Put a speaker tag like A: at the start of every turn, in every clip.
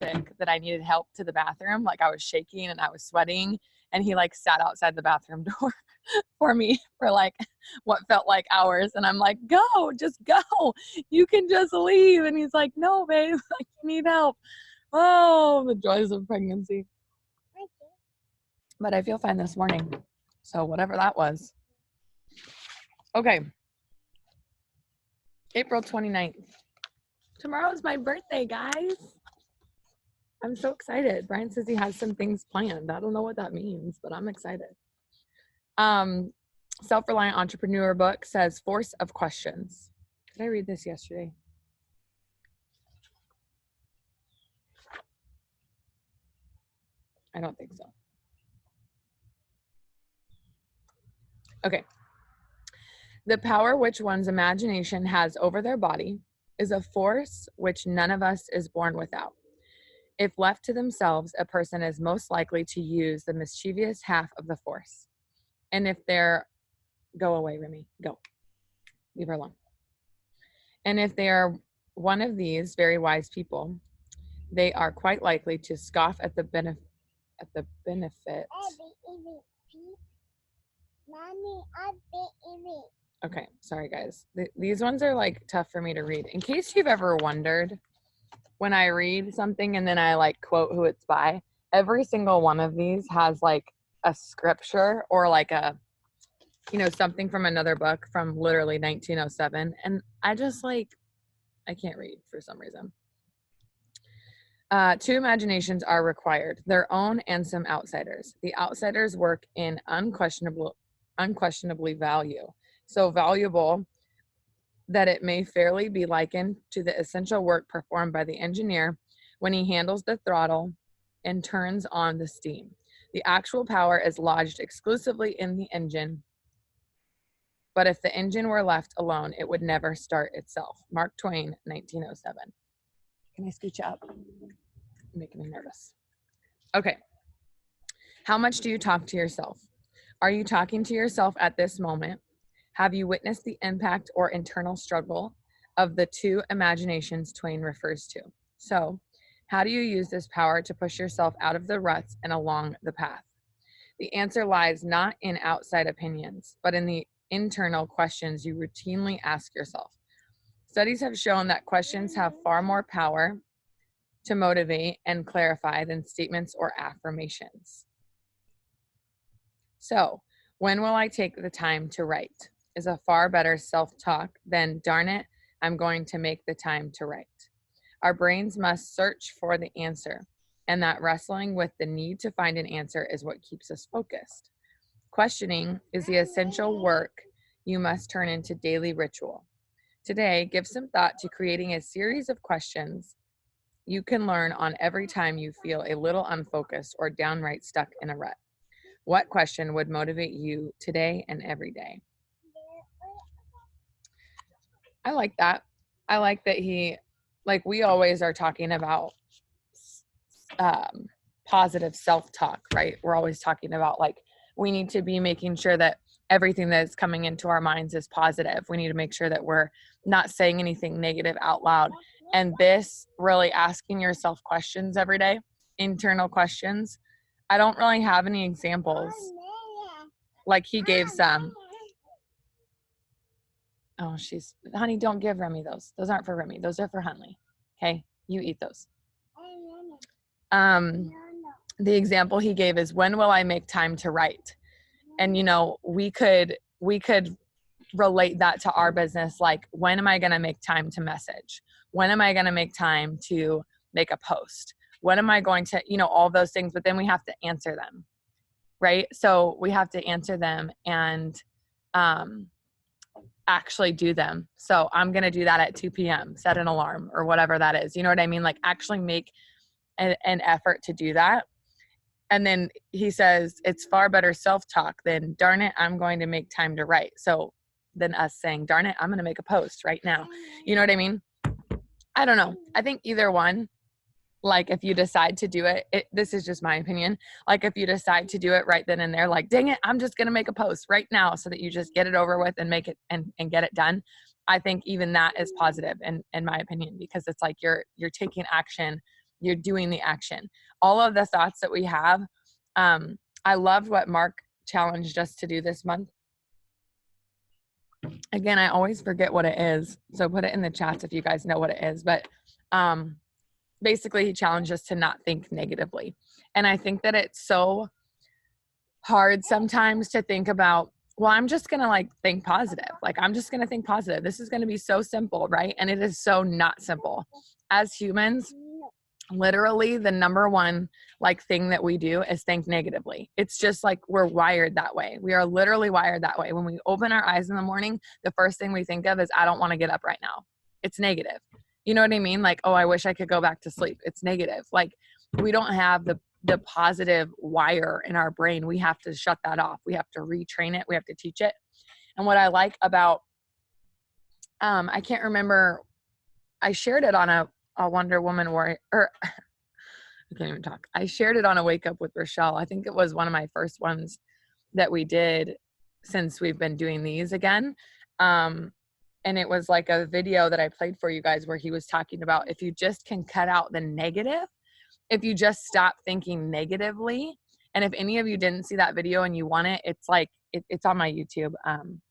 A: that I needed help to the bathroom. Like I was shaking and I was sweating, and he like sat outside the bathroom door for me for like what felt like hours. And I'm like, go, just go. You can just leave. And he's like, no, babe, like you need help. Oh, the joys of pregnancy. But I feel fine this morning. So whatever that was. Okay. April 29th. Tomorrow's my birthday, guys. I'm so excited. Brian says he has some things planned. I don't know what that means, but I'm excited. Self-Reliant Entrepreneur book says force of questions. Did I read this yesterday? I don't think so. Okay. The power which one's imagination has over their body is a force which none of us is born without. If left to themselves, a person is most likely to use the mischievous half of the force. And if they're, go away, Remy, go. Leave her alone. And if they are one of these very wise people, they are quite likely to scoff at the benefit. Okay, sorry guys. These ones are like tough for me to read. In case you've ever wondered, when I read something and then I like quote who it's by, every single one of these has like a scripture or like a, you know, something from another book from literally 1907. And I just like, I can't read for some reason. 2 imaginations are required, their own and some outsiders. The outsiders work in unquestionably value. So valuable that it may fairly be likened to the essential work performed by the engineer when he handles the throttle and turns on the steam. The actual power is lodged exclusively in the engine, but if the engine were left alone, it would never start itself. Mark Twain, 1907. Can I scooch up? You're making me nervous. Okay. How much do you talk to yourself? Are you talking to yourself at this moment? Have you witnessed the impact or internal struggle of the 2 imaginations Twain refers to? So, how do you use this power to push yourself out of the ruts and along the path? The answer lies not in outside opinions, but in the internal questions you routinely ask yourself. Studies have shown that questions have far more power to motivate and clarify than statements or affirmations. So, when will I take the time to write? Is a far better self-talk than, darn it, I'm going to make the time to write. Our brains must search for the answer, and that wrestling with the need to find an answer is what keeps us focused. Questioning is the essential work you must turn into daily ritual. Today, give some thought to creating a series of questions you can learn on every time you feel a little unfocused or downright stuck in a rut. What question would motivate you today and every day? I like that. I like that he, like we always are talking about positive self-talk, right? We're always talking about like, we need to be making sure that everything that's coming into our minds is positive. We need to make sure that we're not saying anything negative out loud. And this really asking yourself questions every day, internal questions. I don't really have any examples. Like he gave some. Oh, honey, don't give Remy those. Those aren't for Remy. Those are for Hunley. Okay, you eat those. The example he gave is, when will I make time to write? And, you know, we could relate that to our business. Like, when am I going to make time to message? When am I going to make time to make a post? When am I going to, you know, all those things, but then we have to answer them, right? So we have to answer them and, actually do them. So I'm going to do that at 2 p.m., set an alarm or whatever that is. You know what I mean? Like actually make an effort to do that. And then he says, it's far better self-talk than, darn it, I'm going to make time to write. So than us saying, darn it, I'm going to make a post right now. You know what I mean? I don't know. I think either one, like if you decide to do it, this is just my opinion. Like if you decide to do it right then and there, like, dang it, I'm just going to make a post right now so that you just get it over with and make it and get it done. I think even that is positive in my opinion, because it's like you're taking action You're doing the action. All of the thoughts that we have. I loved what Mark challenged us to do this month. Again, I always forget what it is, so put it in the chats if you guys know what it is. But basically, he challenged us to not think negatively. And I think that it's so hard sometimes to think about, well, I'm just going to like think positive. Like, I'm just going to think positive. This is going to be so simple, right? And it is so not simple. As humans, literally the number one like thing that we do is think negatively. It's just like we're wired that way. We are literally wired that way. When we open our eyes in the morning, the first thing we think of is, I don't want to get up right now. It's negative. You know what I mean? Like, oh, I wish I could go back to sleep. It's negative. Like, we don't have the positive wire in our brain. We have to shut that off. We have to retrain it. We have to teach it. And what I like about, I can't remember, I shared it on a Wonder Woman warrior, or I can't even talk. I shared it on a Wake Up with Rochelle. I think it was one of my first ones that we did since we've been doing these again. And it was like a video that I played for you guys where he was talking about, if you just can cut out the negative, if you just stop thinking negatively. And if any of you didn't see that video and you want it, it's like, it's on my YouTube,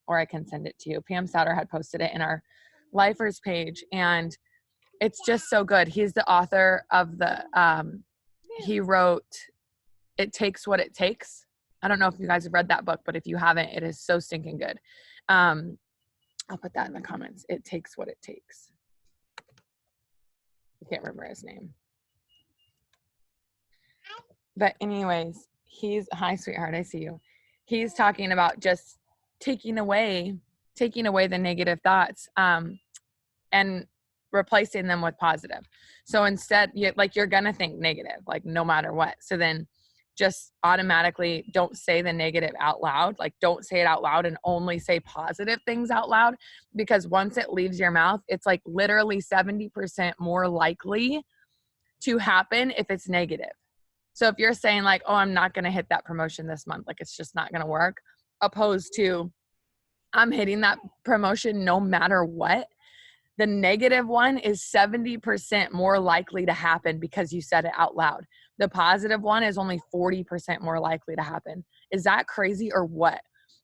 A: or I can send it to you. Pam Souter had posted it in our Lifers page, and it's just so good. He's the author of the, he wrote It Takes What It Takes. I don't know if you guys have read that book, but if you haven't, it is so stinking good. I'll put that in the comments. It Takes What It Takes. I can't remember his name. But anyways, hi sweetheart, I see you. He's talking about just taking away the negative thoughts, and replacing them with positive. So instead, you're gonna think negative, like no matter what. So then just automatically don't say the negative out loud. Like, don't say it out loud and only say positive things out loud, because once it leaves your mouth, it's like literally 70% more likely to happen if it's negative. So if you're saying like, oh, I'm not gonna hit that promotion this month, like it's just not gonna work, opposed to I'm hitting that promotion no matter what, the negative one is 70% more likely to happen because you said it out loud. The positive one is only 40% more likely to happen. Is that crazy or what?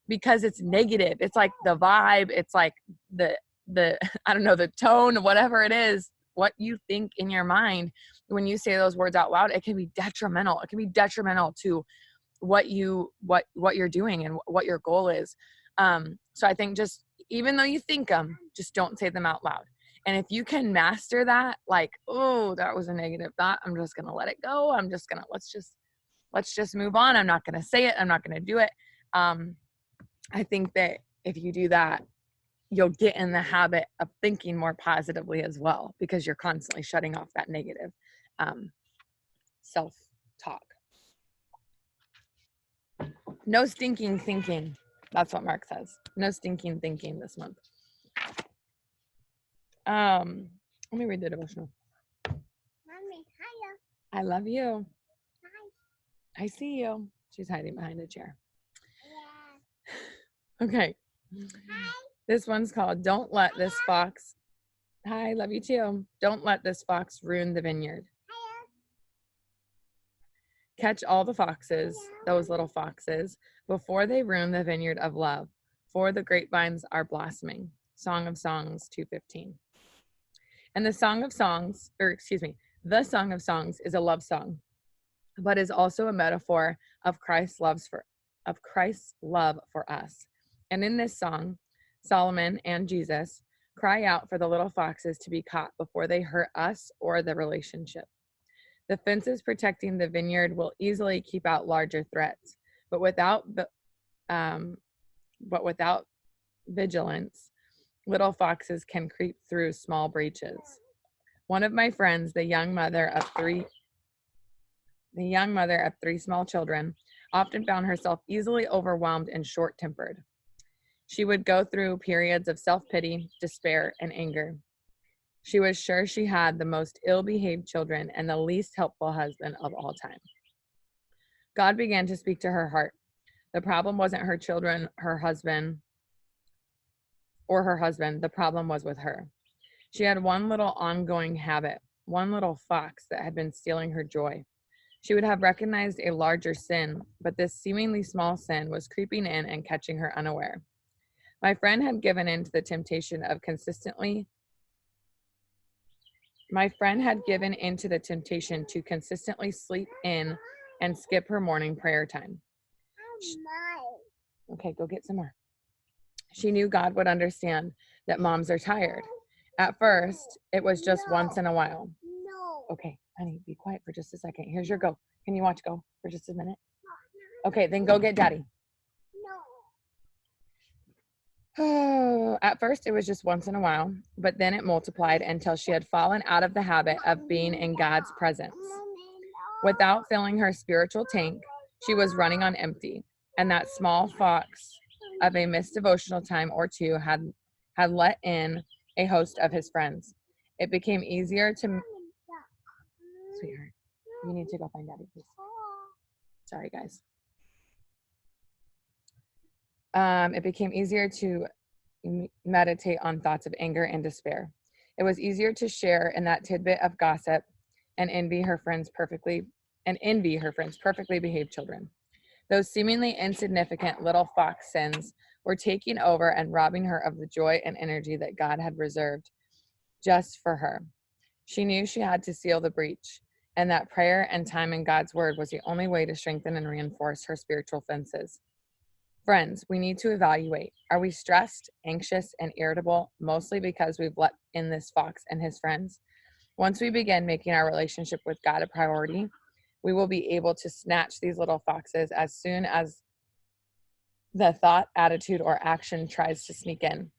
A: Because it's negative. It's like the vibe. It's like the I don't know, the tone, whatever it is, what you think in your mind when you say those words out loud, it can be detrimental. It can be detrimental to what you're doing and what your goal is. So I think just, even though you think them, just don't say them out loud. And if you can master that, like, oh, that was a negative thought, I'm just going to let it go. I'm just going to, let's just move on. I'm not going to say it. I'm not going to do it. I think that if you do that, you'll get in the habit of thinking more positively as well, because you're constantly shutting off that negative self-talk. No stinking thinking. That's what Mark says. No stinking thinking this month. Let me read the devotional.
B: Mommy, hiya.
A: I love you.
B: Hi.
A: I see you. She's hiding behind a chair.
B: Yeah.
A: Okay.
B: Hi.
A: This one's called Don't Let This Fox. Hi, love you too. Don't let this fox ruin the vineyard.
B: Hiya.
A: Catch all the foxes, those little foxes, before they ruin the vineyard of love, for the grapevines are blossoming. Song of Songs 2:15. And the Song of Songs is a love song, but is also a metaphor of Christ's love for us. And in this song, Solomon and Jesus cry out for the little foxes to be caught before they hurt us or the relationship. The fences protecting the vineyard will easily keep out larger threats, but without vigilance, little foxes can creep through small breaches. One of my friends, the young mother of three small children, often found herself easily overwhelmed and short-tempered. She would go through periods of self-pity, despair, and anger. She was sure she had the most ill-behaved children and the least helpful husband of all time. God began to speak to her heart. The problem wasn't her children, her husband. The problem was with her. She had one little ongoing habit. one little fox that had been stealing her joy. She would have recognized a larger sin, but this seemingly small sin was creeping in and catching her unaware. My friend had given in to the temptation of consistently My friend had given into the temptation to consistently sleep in and skip her morning prayer time. Okay, go get some more. She knew God would understand that moms are tired. At first, it was just once in a while.
B: No.
A: Okay, honey, be quiet for just a second. Here's your go. Can you watch Go for just a minute? Okay, then go get daddy.
B: No.
A: At first, it was just once in a while, but then it multiplied until she had fallen out of the habit of being in God's presence. Without filling her spiritual tank, she was running on empty, and that small fox of a missed devotional time or two had let in a host of his friends. It became easier to... Sweetheart, you need to go find daddy, please. Sorry, guys. It became easier to meditate on thoughts of anger and despair. It was easier to share in that tidbit of gossip and envy her friends' perfectly behaved children. Those seemingly insignificant little fox sins were taking over and robbing her of the joy and energy that God had reserved just for her. She knew she had to seal the breach, and that prayer and time in God's word was the only way to strengthen and reinforce her spiritual fences. Friends, we need to evaluate. Are we stressed, anxious, and irritable, mostly because we've let in this fox and his friends? Once we begin making our relationship with God a priority, we will be able to snatch these little foxes as soon as the thought, attitude, or action tries to sneak in.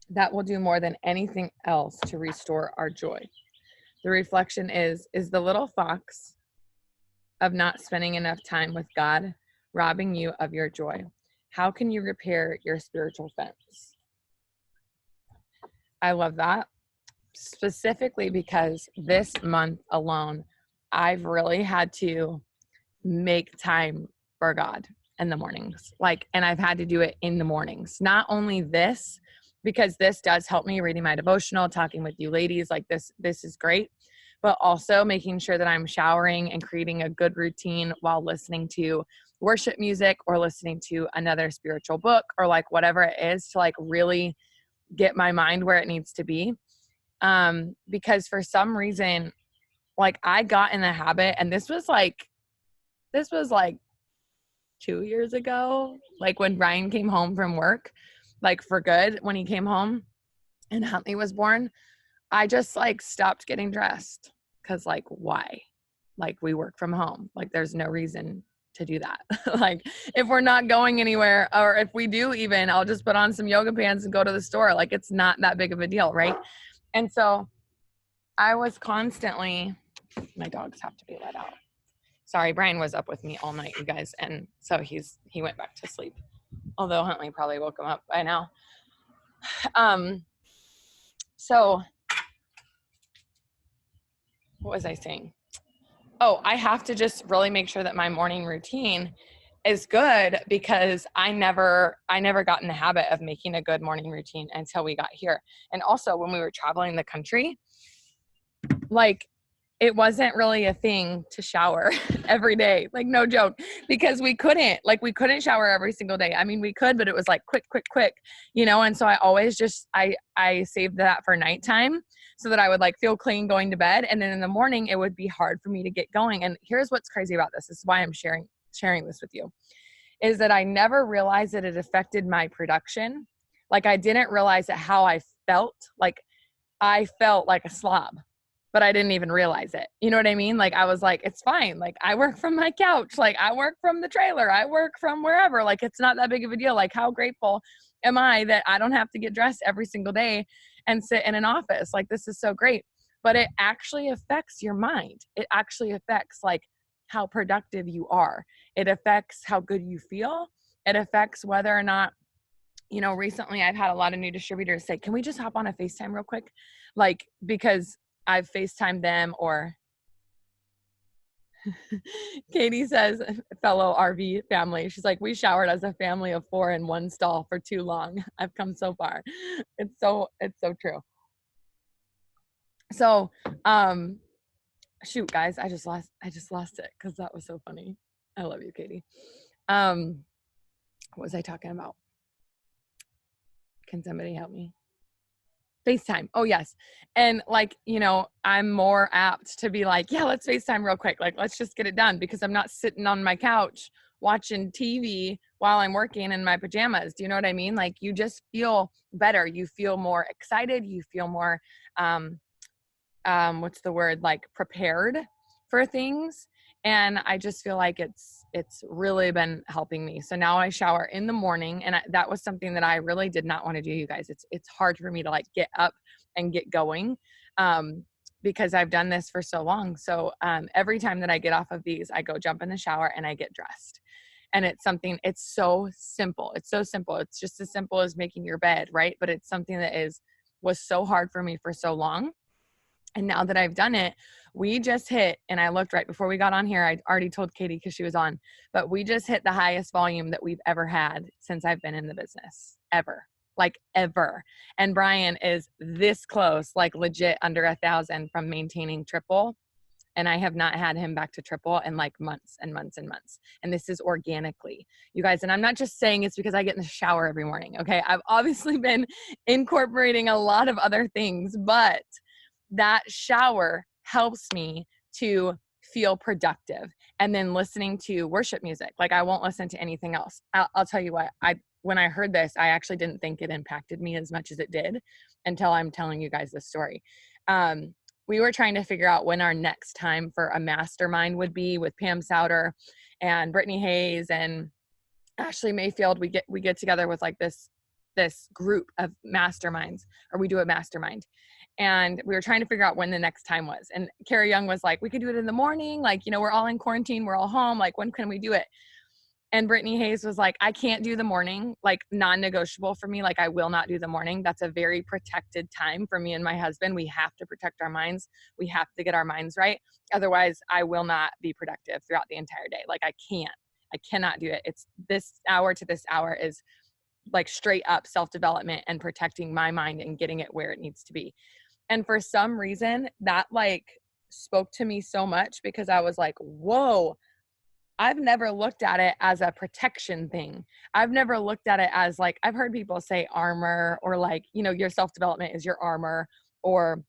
A: That will do more than anything else to restore our joy. The reflection is the little fox of not spending enough time with God robbing you of your joy? How can you repair your spiritual fence? I love that, specifically because this month alone, I've really had to make time for God in the mornings. And I've had to do it in the mornings. Not only this, because this does help me reading my devotional, talking with you ladies, this is great, but also making sure that I'm showering and creating a good routine while listening to worship music or listening to another spiritual book or whatever it is to really get my mind where it needs to be. Because for some reason, I got in the habit, and this was 2 years ago, when Ryan came home from work, for good, when he came home and Huntley was born, I just stopped getting dressed. Cause why? We work from home. There's no reason to do that. If we're not going anywhere, or if we do even, I'll just put on some yoga pants and go to the store. It's not that big of a deal, right? And so I was constantly, my dogs have to be let out. Sorry, Brian was up with me all night, you guys, and so he went back to sleep. Although Huntley probably woke him up by now. So what was I saying? Oh, I have to just really make sure that my morning routine is good, because I never got in the habit of making a good morning routine until we got here. And also when we were traveling the country, it wasn't really a thing to shower every day. No joke, because we couldn't shower every single day. I mean, we could, but it was quick, And so I always I saved that for nighttime so that I would feel clean going to bed. And then in the morning, it would be hard for me to get going. And here's what's crazy about this. This is why I'm sharing this with you, is that I never realized that it affected my production. I didn't realize that how I felt. I felt like a slob, but I didn't even realize it. You know what I mean? I was it's fine. I work from my couch. I work from the trailer. I work from wherever. It's not that big of a deal. How grateful am I that I don't have to get dressed every single day and sit in an office? This is so great. But it actually affects your mind. It actually affects how productive you are. It affects how good you feel. It affects whether or not, recently I've had a lot of new distributors say, can we just hop on a FaceTime real quick? Because I've FaceTimed them, or Katie says, fellow RV family. She's we showered as a family of 4 in one stall for too long. I've come so far. It's so true. So, shoot, guys, I just lost it because that was so funny. I love you, Katie. What was I talking about? Can somebody help me? FaceTime. Oh, yes. And like, I'm more apt to be like, yeah, let's FaceTime real quick. Like, let's just get it done because I'm not sitting on my couch watching TV while I'm working in my pajamas. Do you know what I mean? Like, you just feel better. You feel more excited. You feel more, what's the word, like prepared for things. And I just feel like it's really been helping me. So now I shower in the morning, and that was something that I really did not want to do, you guys. It's hard for me to like get up and get going, because I've done this for so long. So every time that I get off of these, I go jump in the shower and I get dressed. And it's so simple. It's so simple. It's just as simple as making your bed, right? But it's something that was so hard for me for so long. And now that I've done it, we just hit, and I looked right before we got on here, I already told Katie because she was on, but we just hit the highest volume that we've ever had since I've been in the business, ever, like ever. And Brian is this close, like legit under 1,000 from maintaining triple. And I have not had him back to triple in like months and months and months. And this is organically, you guys. And I'm not just saying it's because I get in the shower every morning. Okay. I've obviously been incorporating a lot of other things, but that shower helps me to feel productive. And then listening to worship music, like I won't listen to anything else. I'll tell you what, when I heard this, I actually didn't think it impacted me as much as it did until I'm telling you guys this story. We were trying to figure out when our next time for a mastermind would be with Pam Souter and Brittany Hayes and Ashley Mayfield. We get together with like this group of masterminds, or we do a mastermind. And we were trying to figure out when the next time was. And Carrie Young was like, we could do it in the morning. Like, we're all in quarantine. We're all home. Like, when can we do it? And Brittany Hayes was like, I can't do the morning, like non-negotiable for me. Like, I will not do the morning. That's a very protected time for me and my husband. We have to protect our minds. We have to get our minds right. Otherwise, I will not be productive throughout the entire day. Like, I cannot do it. It's this hour to this hour is like straight up self-development and protecting my mind and getting it where it needs to be. And for some reason that like spoke to me so much, because I was like, whoa, I've never looked at it as a protection thing. I've never looked at it as like, I've heard people say armor, or like, your self-development is your armor, or,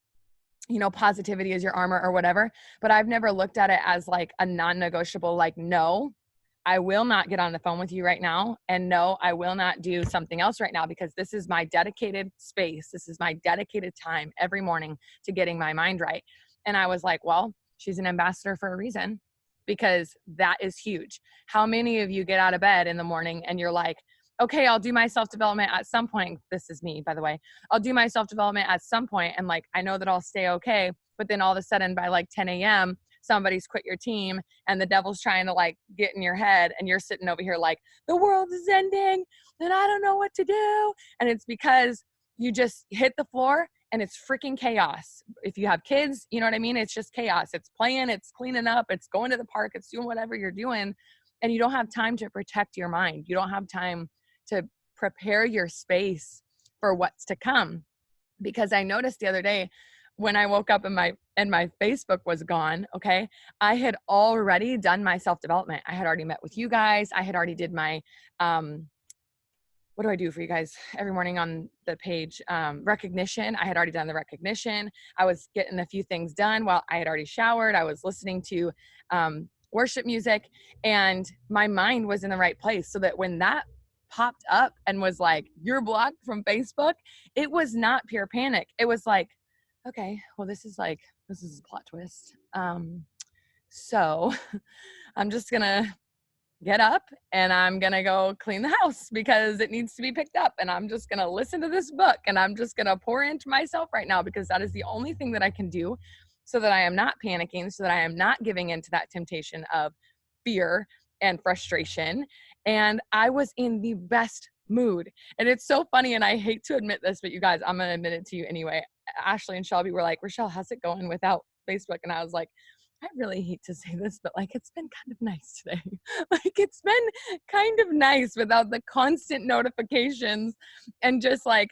A: positivity is your armor, or whatever. But I've never looked at it as like a non-negotiable, like, no, I will not get on the phone with you right now. And no, I will not do something else right now, because this is my dedicated space. This is my dedicated time every morning to getting my mind right. And I was like, well, she's an ambassador for a reason, because that is huge. How many of you get out of bed in the morning and you're like, okay, I'll do my self-development at some point. This is me, by the way. I'll do my self-development at some point, and like, I know that I'll stay okay. But then all of a sudden by like 10 a.m., somebody's quit your team and the devil's trying to like get in your head, and you're sitting over here like, the world is ending and I don't know what to do. And it's because you just hit the floor and it's freaking chaos. If you have kids, you know what I mean? It's just chaos. It's playing, it's cleaning up, it's going to the park, it's doing whatever you're doing. And you don't have time to protect your mind. You don't have time to prepare your space for what's to come. Because I noticed the other day when I woke up and my Facebook was gone, okay, I had already done my self-development. I had already met with you guys. I had already did my, what do I do for you guys every morning on the page? Recognition. I had already done the recognition. I was getting a few things done while I had already showered. I was listening to worship music, and my mind was in the right place, so that when that popped up and was like, you're blocked from Facebook, it was not pure panic. It was like, okay, well, this is a plot twist. So I'm just gonna get up and I'm gonna go clean the house because it needs to be picked up, and I'm just gonna listen to this book, and I'm just gonna pour into myself right now, because that is the only thing that I can do, so that I am not panicking, so that I am not giving into that temptation of fear and frustration. And I was in the best mood. And it's so funny, and I hate to admit this, but you guys, I'm gonna admit it to you anyway. Ashley and Shelby were like, Rochelle, how's it going without Facebook? And I was like, I really hate to say this, but like, it's been kind of nice today. Like, it's been kind of nice without the constant notifications, and just like,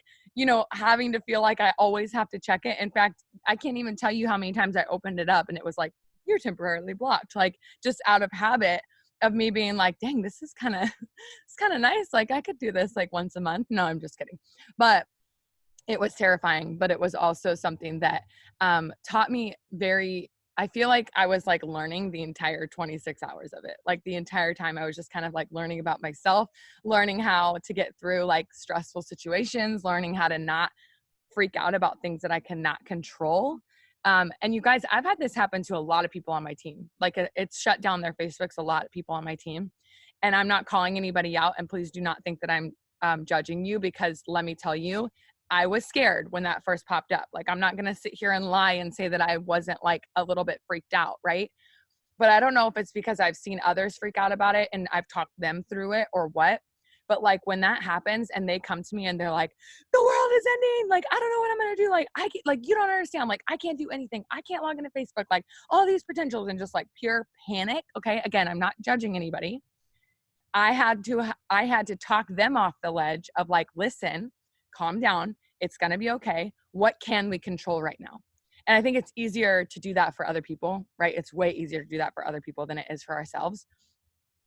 A: having to feel like I always have to check it. In fact, I can't even tell you how many times I opened it up and it was like, you're temporarily blocked, like just out of habit of me being like, dang, this is kind of, it's kind of nice. Like I could do this like once a month. No, I'm just kidding. But it was terrifying, but it was also something that taught me I feel like I was like learning the entire 26 hours of it. Like the entire time I was just kind of like learning about myself, learning how to get through like stressful situations, learning how to not freak out about things that I cannot control. And you guys, I've had this happen to a lot of people on my team. Like it's shut down their Facebooks, a lot of people on my team. And I'm not calling anybody out. And please do not think that I'm judging you, because let me tell you, I was scared when that first popped up. Like, I'm not going to sit here and lie and say that I wasn't like a little bit freaked out, right? But I don't know if it's because I've seen others freak out about it and I've talked them through it or what. But like when that happens and they come to me and they're like, the world is ending. Like, I don't know what I'm going to do. Like, you don't understand. Like, I can't do anything. I can't log into Facebook. Like all these potentials, and just like pure panic. Okay. Again, I'm not judging anybody. I had to talk them off the ledge of like, listen, calm down. It's going to be okay. What can we control right now? And I think it's easier to do that for other people, right? It's way easier to do that for other people than it is for ourselves.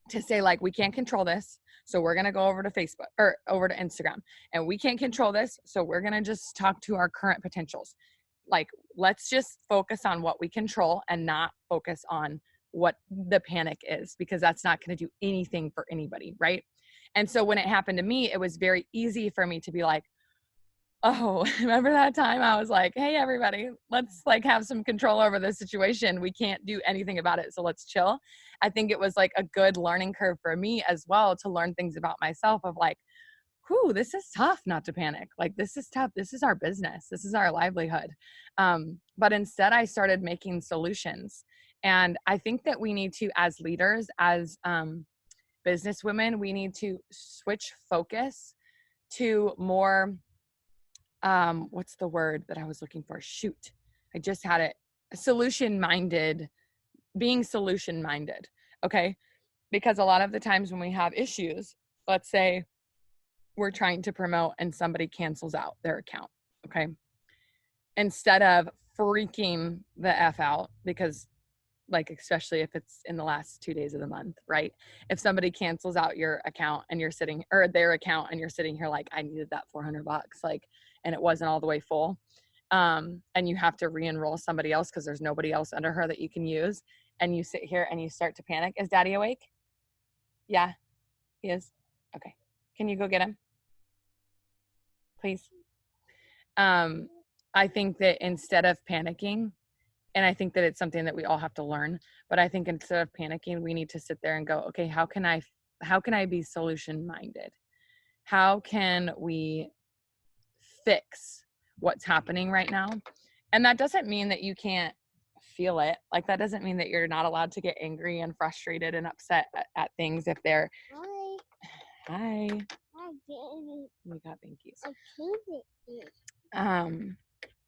A: To say like, we can't control this, so we're going to go over to Facebook or over to Instagram, and we can't control this, so we're going to just talk to our current potentials. Like, let's just focus on what we control and not focus on what the panic is, because that's not going to do anything for anybody, right? And so when it happened to me, it was very easy for me to be like, oh, remember that time I was like, hey, everybody, let's like have some control over this situation. We can't do anything about it, so let's chill. I think it was like a good learning curve for me as well, to learn things about myself of like, whew, this is tough not to panic. Like, this is tough. This is our business. This is our livelihood. But instead, I started making solutions. And I think that we need to, as leaders, as business women, we need to switch focus to more what's the word that I was looking for? Shoot, I just had it. Being solution minded. Okay. Because a lot of the times when we have issues, let's say we're trying to promote and somebody cancels out their account. Okay. Instead of freaking the F out, because like, especially if it's in the last 2 days of the month, right? If somebody cancels out your account and you're sitting, or their account, and you're sitting here like, I needed that $400, like, and it wasn't all the way full. And you have to re-enroll somebody else because there's nobody else under her that you can use. And you sit here and you start to panic. Is Daddy awake? Yeah, he is. Okay. Can you go get him? Please. I think that instead of panicking, and I think that it's something that we all have to learn, but I think instead of panicking, we need to sit there and go, okay, how can I be solution minded? How can we fix what's happening right now? And that doesn't mean that you can't feel it. Like, that doesn't mean that you're not allowed to get angry and frustrated and upset at things if they're. Hi. Hi, baby. We got binkies.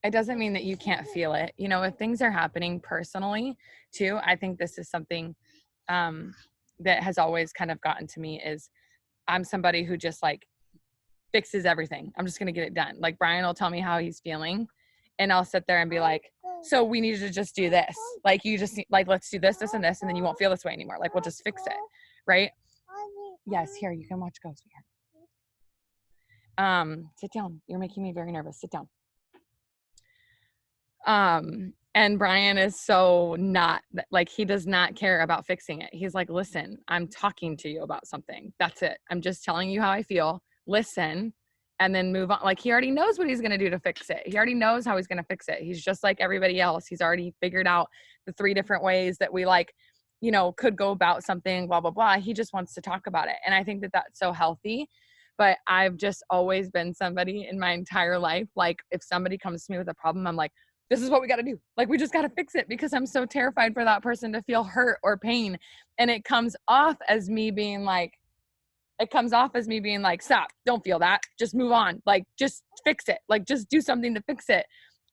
A: It doesn't mean that you can't feel it. If things are happening personally too, I think this is something that has always kind of gotten to me, is I'm somebody who just like fixes everything. I'm just going to get it done. Like, Brian will tell me how he's feeling and I'll sit there and be like, so we need to just do this. Like, you just like, let's do this, this, and this. And then you won't feel this way anymore. Like, we'll just fix it. Right. Yes. Here, you can watch Go, sweetheart. Sit down. You're making me very nervous. Sit down. And Brian is so not like, he does not care about fixing it. He's like, listen, I'm talking to you about something. That's it. I'm just telling you how I feel. Listen, and then move on. Like, he already knows what he's going to do to fix it. He already knows how he's going to fix it. He's just like everybody else. He's already figured out the 3 different ways that we like, could go about something, blah, blah, blah. He just wants to talk about it. And I think that that's so healthy. But I've just always been somebody in my entire life. Like, if somebody comes to me with a problem, I'm like, this is what we got to do. Like, we just got to fix it, because I'm so terrified for that person to feel hurt or pain. And it comes off as me being like, stop, don't feel that. Just move on. Like, just fix it. Like, just do something to fix it.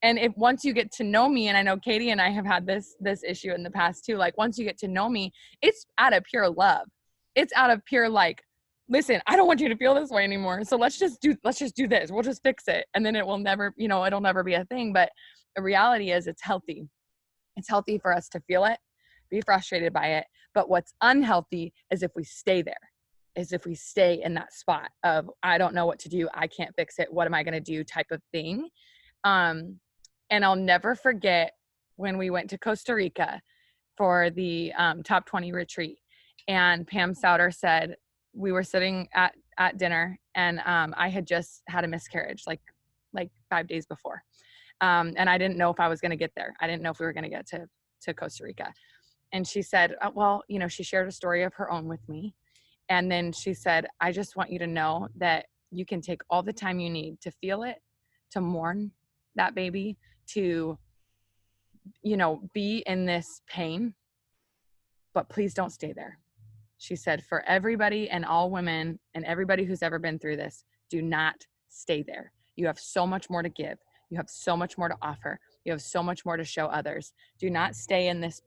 A: And if once you get to know me, and I know Katie and I have had this issue in the past too, like, once you get to know me, it's out of pure love. It's out of pure, like, listen, I don't want you to feel this way anymore. So let's just do this. We'll just fix it. And then it will never, it'll never be a thing. But the reality is it's healthy. It's healthy for us to feel it, be frustrated by it. But what's unhealthy is if we stay there, is if we stay in that spot of, I don't know what to do. I can't fix it. What am I going to do type of thing. And I'll never forget when we went to Costa Rica for the top 20 retreat. And Pam Souter said, we were sitting at dinner, and I had just had a miscarriage like 5 days before. And I didn't know if I was going to get there. I didn't know if we were going to get to Costa Rica. And she said, well, she shared a story of her own with me. And then she said, I just want you to know that you can take all the time you need to feel it, to mourn that baby, to, be in this pain, but please don't stay there. She said, for everybody and all women and everybody who's ever been through this, do not stay there. You have so much more to give. You have so much more to offer. You have so much more to show others. Do not stay in this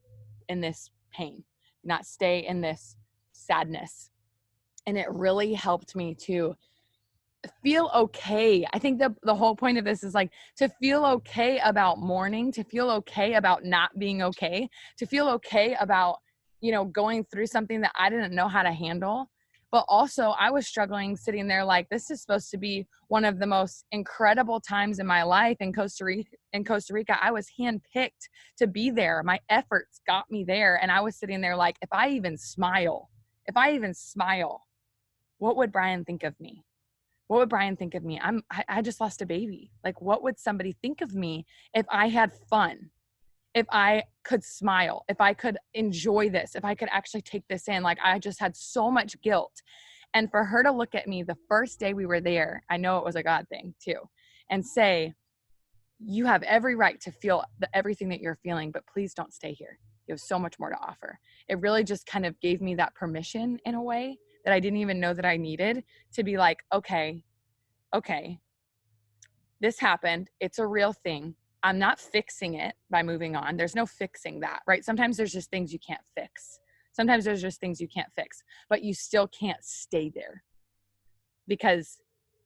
A: pain. Do not stay in this sadness. And it really helped me to feel okay. I think the whole point of this is like to feel okay about mourning, to feel okay about not being okay, to feel okay about, going through something that I didn't know how to handle. But also I was struggling sitting there like, this is supposed to be one of the most incredible times in my life in Costa Rica. I was handpicked to be there. My efforts got me there. And I was sitting there like, if I even smile, what would Brian think of me? What would Brian think of me? I just lost a baby. Like, what would somebody think of me if I had fun, if I could smile, if I could enjoy this, if I could actually take this in? Like, I just had so much guilt. And for her to look at me the first day we were there, I know it was a God thing too, and say, you have every right to feel everything that you're feeling, but please don't stay here. You have so much more to offer. It really just kind of gave me that permission in a way that I didn't even know that I needed, to be like, okay, this happened. It's a real thing. I'm not fixing it by moving on. There's no fixing that, right? Sometimes there's just things you can't fix. But you still can't stay there, because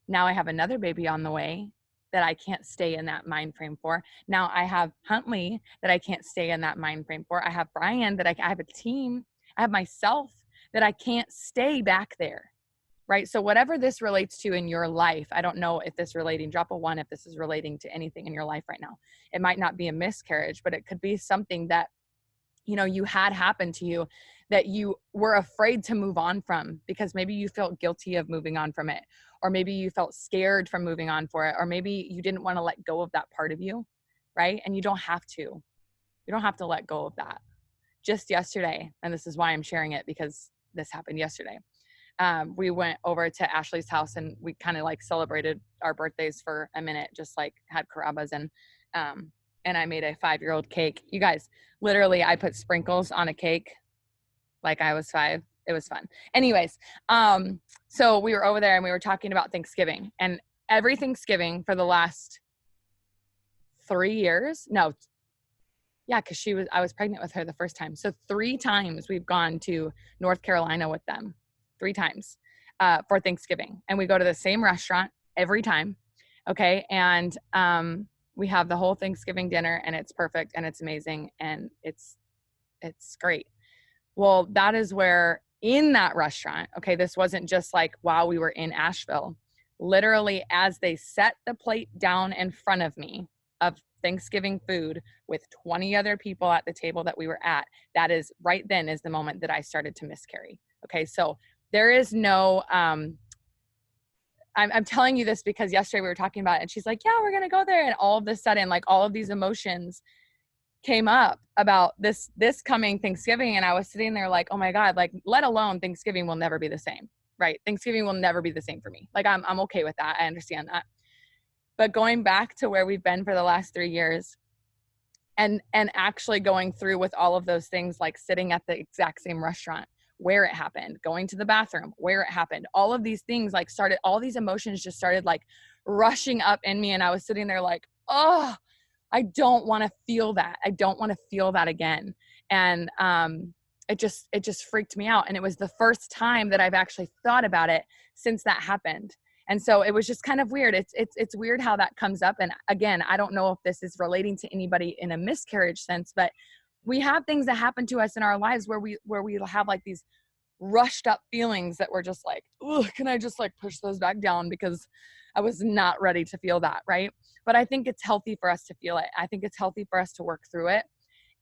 A: now I have another baby on the way that I can't stay in that mind frame for. Now I have Huntley that I can't stay in that mind frame for. I have Brian that I have a team. I have myself that I can't stay back there, right? So whatever this relates to in your life, I don't know if this relating, drop a 1 if this is relating to anything in your life right now. It might not be a miscarriage, but it could be something that, you had happen to you that you were afraid to move on from, because maybe you felt guilty of moving on from it, or maybe you felt scared from moving on for it, or maybe you didn't want to let go of that part of you, right? And you don't have to let go of that. Just yesterday, and this is why I'm sharing it, because this happened yesterday. We went over to Ashley's house and we kind of like celebrated our birthdays for a minute, just like had carabas, and I made a 5-year-old cake. You guys, literally I put sprinkles on a cake like I was 5. It was fun. Anyways, so we were over there and we were talking about Thanksgiving, and every Thanksgiving for the last 3 years. No. Yeah. Cause I was pregnant with her the first time. So 3 times we've gone to North Carolina with them, 3 times, for Thanksgiving. And we go to the same restaurant every time. Okay. And, we have the whole Thanksgiving dinner, and it's perfect and it's amazing and it's great. Well, that is where in that restaurant, okay, this wasn't just like while we were in Asheville, literally as they set the plate down in front of me of Thanksgiving food with 20 other people at the table that we were at, that is right then is the moment that I started to miscarry. Okay. So there is no, I'm telling you this because yesterday we were talking about it, and she's like, yeah, we're going to go there. And all of a sudden, like all of these emotions came up about this coming Thanksgiving. And I was sitting there like, oh my God, like, let alone Thanksgiving will never be the same, right? Thanksgiving will never be the same for me. Like, I'm okay with that. I understand that. But going back to where we've been for the last 3 years, and actually going through with all of those things, like sitting at the exact same restaurant where it happened, going to the bathroom where it happened, all of these things like started, all these emotions just started like rushing up in me. And I was sitting there like, oh, I don't want to feel that. I don't want to feel that again. And it just freaked me out. And it was the first time that I've actually thought about it since that happened. And so it was just kind of weird. It's weird how that comes up. And again, I don't know if this is relating to anybody in a miscarriage sense, but we have things that happen to us in our lives where we have like these rushed up feelings that we're just like, oh, can I just like push those back down because I was not ready to feel that, right? But I think it's healthy for us to feel it. I think it's healthy for us to work through it.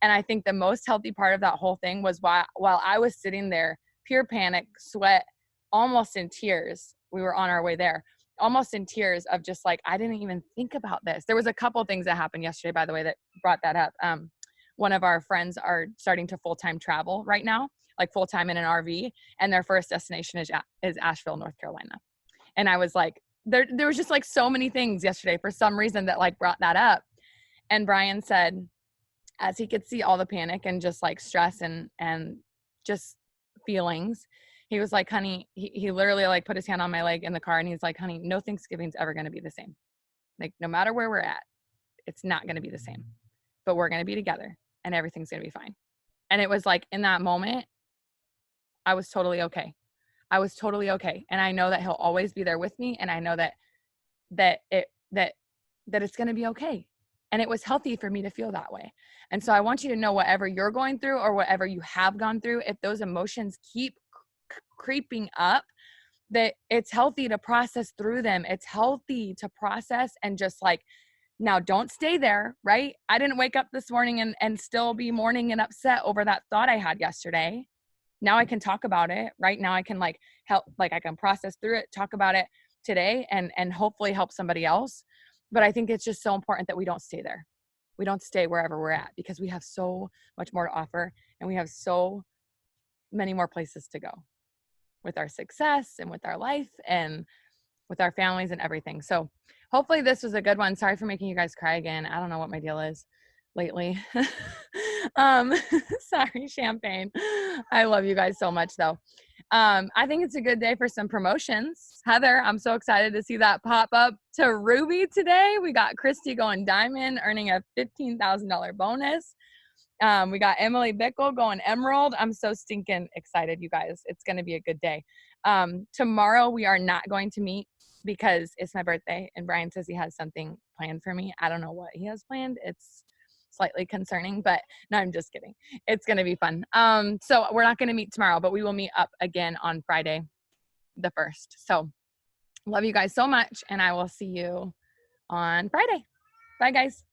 A: And I think the most healthy part of that whole thing was while I was sitting there, pure panic, sweat, almost in tears. We were on our way there, almost in tears of just like, I didn't even think about this. There was a couple things that happened yesterday, by the way, that brought that up. One of our friends are starting to full-time travel right now, like full-time in an RV, and their first destination is Asheville, North Carolina. And I was like, there was just like so many things yesterday for some reason that like brought that up. And Brian said, as he could see all the panic and just like stress and just feelings, he was like, honey, he literally like put his hand on my leg in the car and he's like, honey, no Thanksgiving's ever going to be the same. Like no matter where we're at, it's not going to be the same, but we're going to be together and everything's going to be fine. And it was like in that moment, I was totally okay. I was totally okay. And I know that he'll always be there with me. And I know that it's going to be okay. And it was healthy for me to feel that way. And so I want you to know, whatever you're going through or whatever you have gone through, if those emotions keep creeping up, that it's healthy to process through them. It's healthy to process and just like, now don't stay there, right? I didn't wake up this morning and still be mourning and upset over that thought I had yesterday. Now I can talk about it, right? Now I can like help, like I can process through it, talk about it today and hopefully help somebody else. But I think it's just so important that we don't stay there. We don't stay wherever we're at because we have so much more to offer and we have so many more places to go with our success and with our life and with our families and everything. So hopefully this was a good one. Sorry for making you guys cry again. I don't know what my deal is lately. Sorry, Champagne. I love you guys so much though. I think it's a good day for some promotions. Heather, I'm so excited to see that pop up to Ruby today. We got Christy going diamond, earning a $15,000 bonus. We got Emily Bickle going emerald. I'm so stinking excited, you guys. It's going to be a good day. Tomorrow we are not going to meet because it's my birthday and Brian says he has something planned for me. I don't know what he has planned. It's slightly concerning, but no, I'm just kidding. It's going to be fun. So we're not going to meet tomorrow, but we will meet up again on Friday, the 1st. So love you guys so much. And I will see you on Friday. Bye guys.